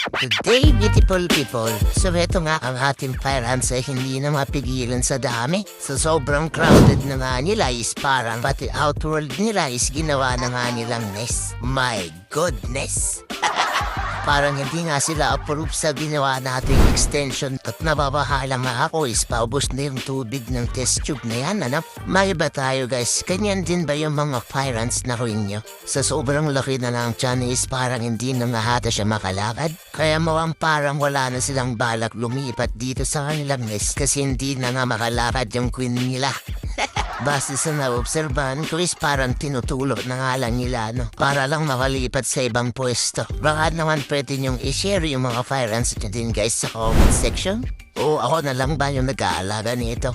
Today, beautiful people, so eto nga ang ating parents ay hindi na mapigilan sa dami. Sa sobrang crowded na nga nila is parang pati outworld nila is ginawa na nga nilang nest. My goodness! Parang hindi nga sila approve sa ginawa nating extension at nababahala nga ako is paubos na yung tubig ng test tube na yan, ano? May ba tayo guys? Ganyan din ba yung mga parents na rin nyo? Sa sobrang laki na ng tiyan is parang hindi na nga hata siya makalakad. Kaya mawang parang wala na silang balak lumipat dito sa kanilang nest kasi hindi na nga makalakad yung queen nila. Basta sa naobserbahan ko is parang tinutulo na nga lang nila, no? Para lang makalipat sa ibang pwesto. Baka naman pwede nyong i-share yung mga parents nyo din guys sa comment section. O ako na lang ba yung nag-aalaga nito?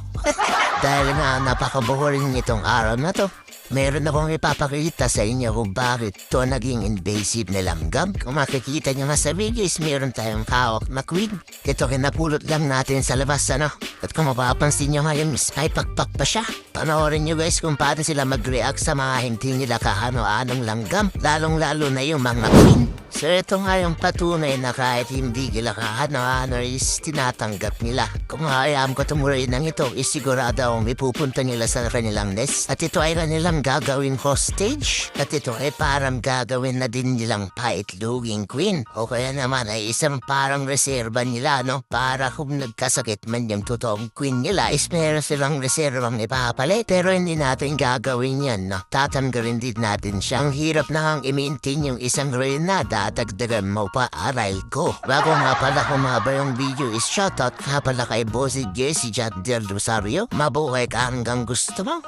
Dahil nga napaka-boring nitong araw na to. Meron akong ipapakita sa inyo kung bakit to naging invasive na langgam. Kung makikita nyo nga sa video is meron tayong hawak na queen. Ito kinapulot lang natin sa labas, ano? At kung mapapansin nyo ngayon, may pakpak pa siya. Panoorin nyo guys kung paano sila mag-react sa mga hindi nila kahano-anong langgam. Lalong-lalo na yung mga queen. So ito nga yung patunay na kahit hindi nila kahano-ano is tinatanggap nila. Kung hayaan ko tumuloy ng ito, is sigurado akong ipupunta nila sa kanilang nest. At ito ay kanilang gagawin hostage. At ito ay parang gagawin na din nilang paitluging queen. O kaya naman ay isang parang reserva nila, no? Para kung nagkasakit man yung totoong queen nila, is meron silang reservang ipapalit. Pero hindi natin gagawin yan, no? Tatanggalin din natin siya. Ang hirap na ang i-maintain yung isang reyna, dadagdagan mo pa aral ko. Bago nga pala humaba yung video is shoutout nga pala kay Bossy Jesse Jat del Rosario. Mabuhay ka hanggang gusto mo.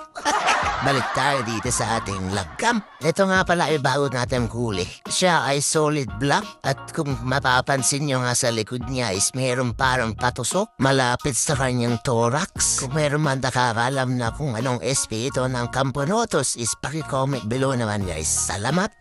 Balik tayo dito sa ating langgam. Ito nga pala ay bago natin huli. Siya ay solid black at kung mapapansin nyo nga sa likod niya is meron parang patusok malapit sa kanyang thorax. Kung meron man nakakalam na kung anong SP ito ng Camponotus is paki-comment below naman guys. Salamat!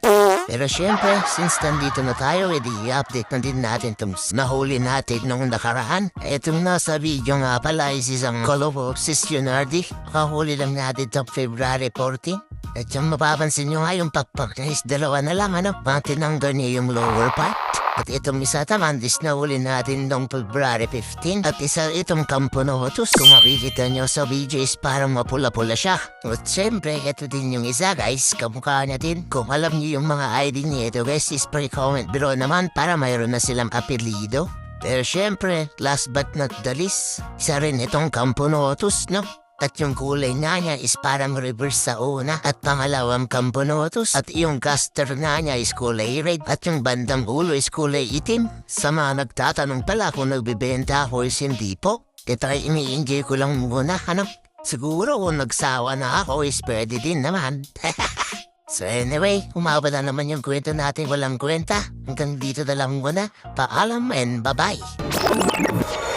Pero syempre, since nandito na tayo, i-update na din natin itong nahuli natin nung nakaraan. Itong nasa video nga pala is isang Colobopsis Leonardi. Kahuli lang natin itong February 14. At yung mapapansin nyo nga yung pakpak na is dalawa na lang, ano? Tinanggal niya yung lower part. At itong isa naman is nahuli natin noong February 15. At isa itong Camponotus. Kung makikita nyo sa video is parang mapula-pula siya. At syempre, ito din yung isa guys. Kamukha niya din. Kung alam niyo yung mga ID niya ito guys is pre-comment below naman para mayroon na silang apelido. Pero syempre, last but not the least, isa rin itong Camponotus, no? At yung kulay na niya is parang reverse sa una at pangalawang Camponotus. At yung caster na niya is kulay red at yung bandang ulo is kulay itim. Sa mga nagtatanong pala kung nagbibenta ako is hindi po. Ito ay ini-enjoy ko lang muna, ano? Siguro kung nagsawa na ako is pwede din naman. So anyway, umaba na naman yung kwento natin walang kwenta. Hanggang dito na lang muna. Paalam and bye-bye.